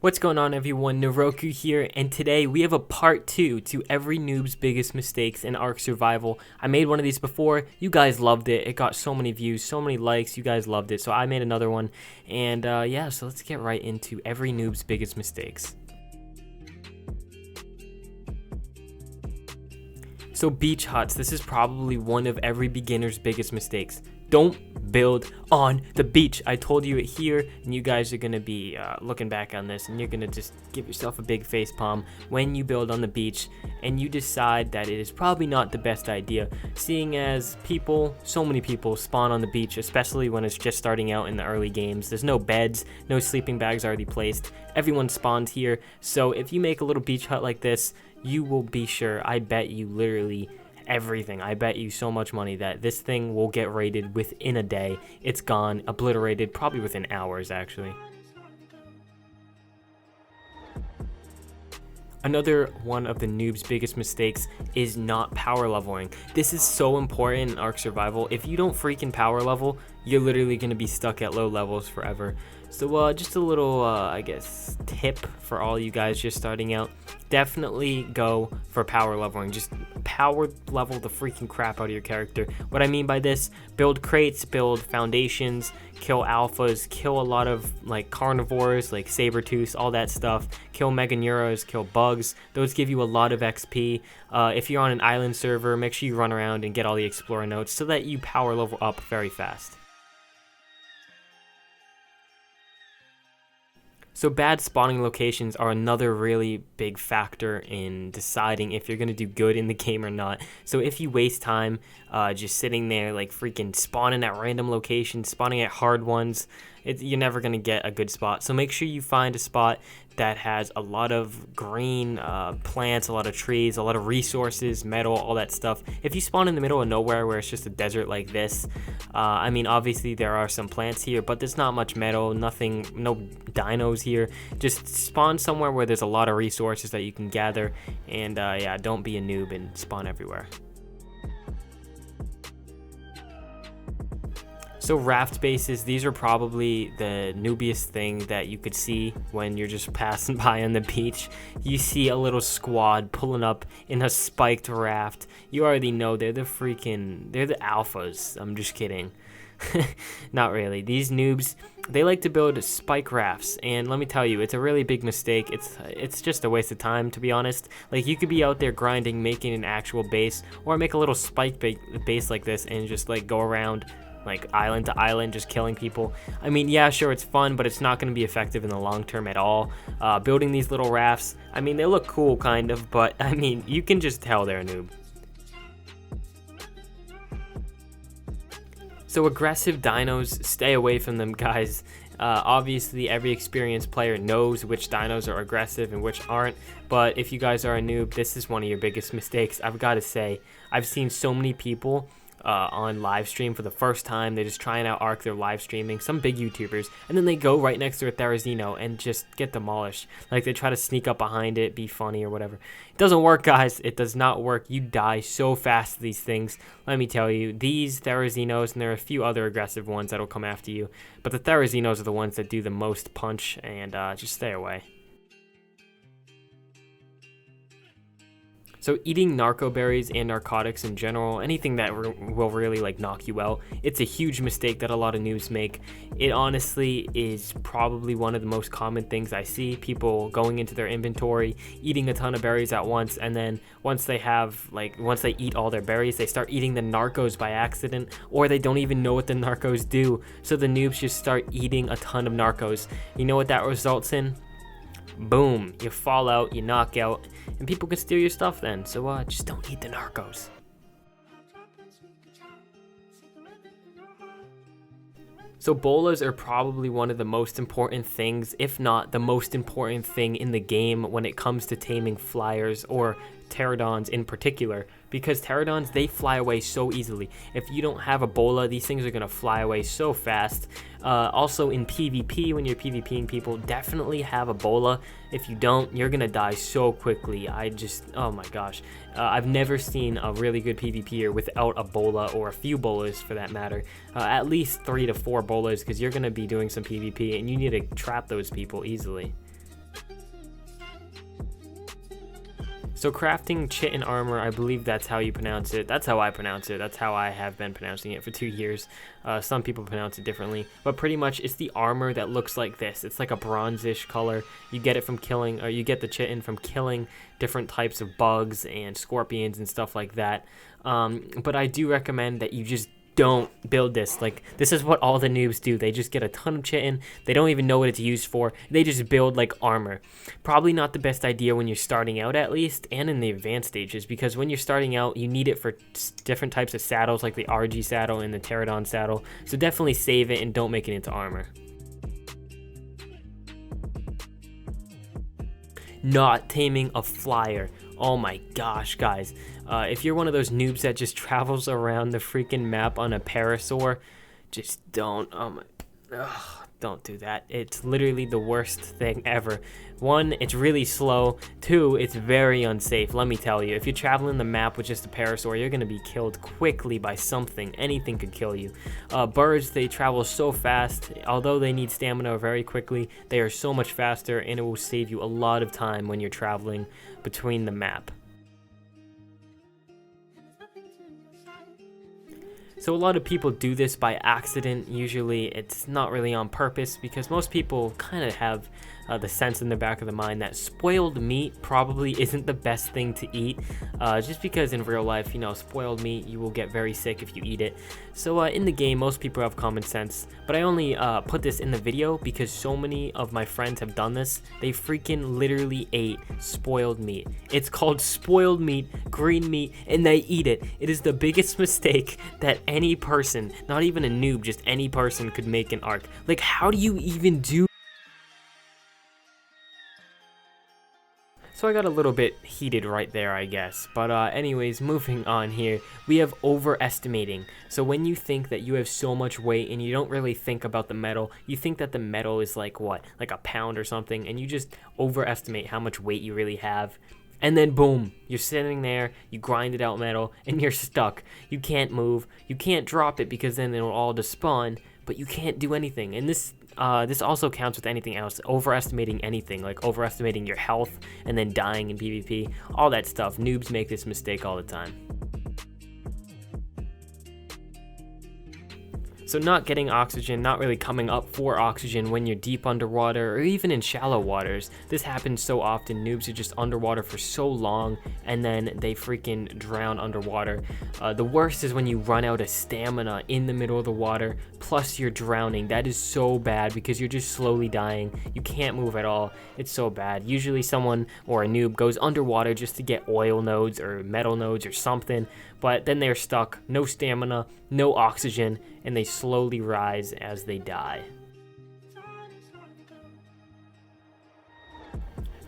What's going on, everyone? Naroku here, and today we have a part 2 to every noob's biggest mistakes in Ark Survival. I made one of these before. You guys loved it. It got so many views, so many likes. You guys loved it, so I made another one. And yeah, so let's get right into every noob's biggest mistakes. So beach huts, this is probably one of every beginner's biggest mistakes. Don't build on the beach. I told you it here, and you guys are going to be looking back on this, and you're going to just give yourself a big face palm when you build on the beach, and you decide that it is probably not the best idea, seeing as so many people spawn on the beach, especially when it's just starting out in the early games. There's no beds, no sleeping bags already placed. Everyone spawns here, so if you make a little beach hut like this, you will be sure, I bet you literally everything. I bet you so much money that this thing will get raided within a day. It's gone, obliterated, probably within hours actually. Another one of the noob's biggest mistakes is not power leveling. This is so important in Ark Survival. If you don't freaking power level, you're literally going to be stuck at low levels forever. So just a little, I guess, tip for all you guys just starting out. Definitely go for power leveling. Just power level the freaking crap out of your character. What I mean by this, build crates, build foundations, kill alphas, kill a lot of like carnivores, like saber-tooths, all that stuff. Kill meganeuras, kill bugs. Those give you a lot of XP. If you're on an island server, make sure you run around and get all the explorer notes so that you power level up very fast. So bad spawning locations are another really big factor in deciding if you're going to do good in the game or not. So if you waste time just sitting there like freaking spawning at random locations, spawning at hard ones, you're never going to get a good spot. So make sure you find a spot that has a lot of green plants, a lot of trees, a lot of resources, metal, all that stuff. If you spawn in the middle of nowhere where it's just a desert like this, I mean, obviously there are some plants here, but there's not much metal, nothing, no dinos here. Just spawn somewhere where there's a lot of resources that you can gather, and yeah, don't be a noob and spawn everywhere. So raft bases, these are probably the noobiest thing that you could see when you're just passing by on the beach. You see a little squad pulling up in a spiked raft. You already know they're the alphas. I'm just kidding. Not really. These noobs, they like to build spike rafts, and let me tell you, it's a really big mistake. It's just a waste of time, to be honest. Like, you could be out there grinding, making an actual base, or make a little spike base like this and just like go around like island to island just killing people. I mean, yeah, sure, it's fun, but it's not going to be effective in the long term at all. Building these little rafts, I mean, they look cool kind of, but I mean, you can just tell they're a noob. So aggressive dinos, stay away from them, guys. Obviously every experienced player knows which dinos are aggressive and which aren't, but if you guys are a noob, this is one of your biggest mistakes. I've got to say, I've seen so many people on live stream for the first time. They're just trying out Ark, they're live streaming, some big YouTubers, and then they go right next to a Therizino and just get demolished. Like, they try to sneak up behind it, be funny or whatever. It doesn't work, guys. It does not work. You die so fast to these things. Let me tell you, these Therizinos, and there are a few other aggressive ones that'll come after you, but the Therizinos are the ones that do the most punch, and just stay away. So eating narco berries and narcotics in general, anything that will really like knock you out, it's a huge mistake that a lot of noobs make. It honestly is probably one of the most common things I see. People going into their inventory, eating a ton of berries at once, and then once they eat all their berries, they start eating the narcos by accident, or they don't even know what the narcos do. So the noobs just start eating a ton of narcos. You know what that results in? Boom, you fall out, you knock out, and people can steal your stuff then. So just don't eat the narcos. So bolas are probably one of the most important things, if not the most important thing in the game when it comes to taming flyers or pterodons in particular, because pterodons, they fly away so easily. If you don't have a bola, these things are going to fly away so fast. Also in PvP, when you're PvPing people, definitely have a bola. If you don't, you're going to die so quickly. Oh my gosh. I've never seen a really good PvPer without a bola, or a few bolas for that matter. At least 3 to 4 bolas, because you're going to be doing some PvP and you need to trap those people easily. So crafting chitin armor, I believe that's how you pronounce it. That's how I pronounce it. That's how I have been pronouncing it for 2 years. Some people pronounce it differently, but pretty much it's the armor that looks like this. It's like a bronzish color. You get it from killing, or you get the chitin from killing different types of bugs and scorpions and stuff like that. But I do recommend that you just don't build this. Like, this is what all the noobs do. They just get a ton of chitin. They don't even know what it's used for. They just build like armor. Probably not the best idea when you're starting out, at least, and in the advanced stages, because when you're starting out, you need it for different types of saddles, like the RG saddle and the pterodon saddle. So definitely save it and don't make it into armor. Not taming a flyer. Oh my gosh, guys. If you're one of those noobs that just travels around the freaking map on a parasaur, just don't. Don't do that. It's literally the worst thing ever. 1, it's really slow. 2, it's very unsafe. Let me tell you, if you're traveling the map with just a parasaur, you're going to be killed quickly by something. Anything could kill you. Birds, they travel so fast. Although they need stamina very quickly, they are so much faster, and it will save you a lot of time when you're traveling between the map. So a lot of people do this by accident. Usually it's not really on purpose, because most people kind of have the sense in the back of the mind that spoiled meat probably isn't the best thing to eat, just because in real life, you know, spoiled meat, you will get very sick if you eat it. So in the game, most people have common sense, but I only put this in the video because so many of my friends have done this. They freaking literally ate spoiled meat. It's called spoiled meat, green meat, and they eat it. It is the biggest mistake that any person, not even a noob, just any person could make in Ark. Like, how do you even do? So I got a little bit heated right there, I guess. But anyways, moving on here, we have overestimating. So when you think that you have so much weight and you don't really think about the metal, you think that the metal is like what? Like a pound or something, and you just overestimate how much weight you really have. And then boom, you're sitting there, you grinded out metal, and you're stuck. You can't move, you can't drop it because then it'll all despawn, but you can't do anything. And this also counts with anything else. Overestimating anything, like overestimating your health and then dying in PvP, all that stuff. Noobs make this mistake all the time. So not getting oxygen, not really coming up for oxygen when you're deep underwater or even in shallow waters. This happens so often. Noobs are just underwater for so long and then they freaking drown underwater. The worst is when you run out of stamina in the middle of the water, plus you're drowning. That is so bad because you're just slowly dying. You can't move at all. It's so bad. Usually someone or a noob goes underwater just to get oil nodes or metal nodes or something, but then they're stuck, no stamina, no oxygen, and they slowly rise as they die.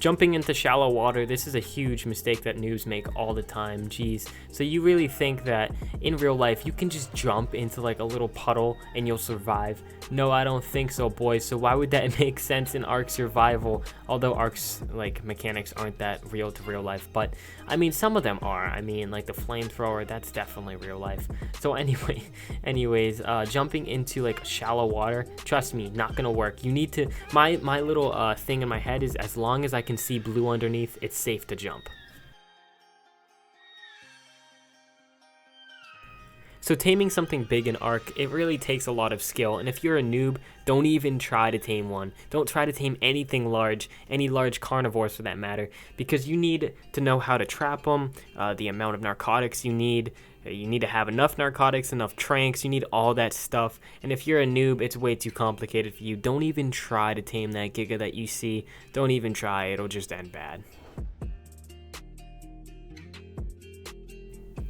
Jumping into shallow water, this is a huge mistake that noobs make all the time. Jeez. So you really think that in real life you can just jump into like a little puddle and you'll survive? No, I don't think so, boys. So why would that make sense in Ark Survival? Although Ark's like mechanics aren't that real to real life, but I mean some of them are. I mean like the flamethrower, that's definitely real life. So anyways, jumping into like shallow water, trust me, not gonna work. You need to, my little thing in my head is as long as I can see blue underneath, it's safe to jump. So taming something big in Ark, it really takes a lot of skill, and if you're a noob, don't even try to tame one. Don't try to tame anything large, any large carnivores for that matter, because you need to know how to trap them, the amount of narcotics you need to have enough narcotics, enough tranks, you need all that stuff, and if you're a noob, it's way too complicated for you. Don't even try to tame that giga that you see. Don't even try, it'll just end bad.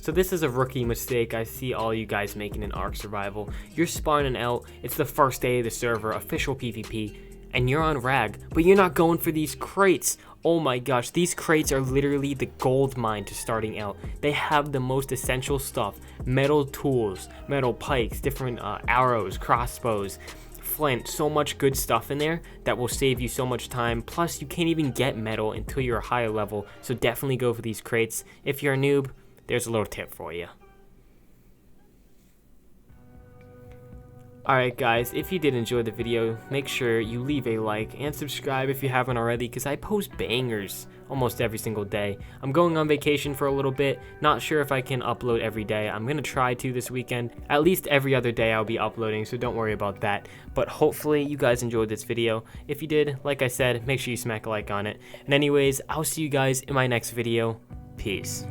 So this is a rookie mistake I see all you guys making in Ark Survival. You're spawning out, it's the first day of the server, official PvP, and you're on Rag, but you're not going for these crates. Oh my gosh, these crates are literally the gold mine to starting out. They have the most essential stuff: metal tools, metal pikes, different arrows, crossbows, flint, so much good stuff in there that will save you so much time. Plus you can't even get metal until you're a higher level, so definitely go for these crates. If you're a noob, there's a little tip for you. Alright guys, if you did enjoy the video, make sure you leave a like and subscribe if you haven't already, because I post bangers almost every single day. I'm going on vacation for a little bit, not sure if I can upload every day. I'm gonna try to this weekend. At least every other day I'll be uploading, so don't worry about that. But hopefully you guys enjoyed this video. If you did, like I said, make sure you smack a like on it. And anyways, I'll see you guys in my next video. Peace.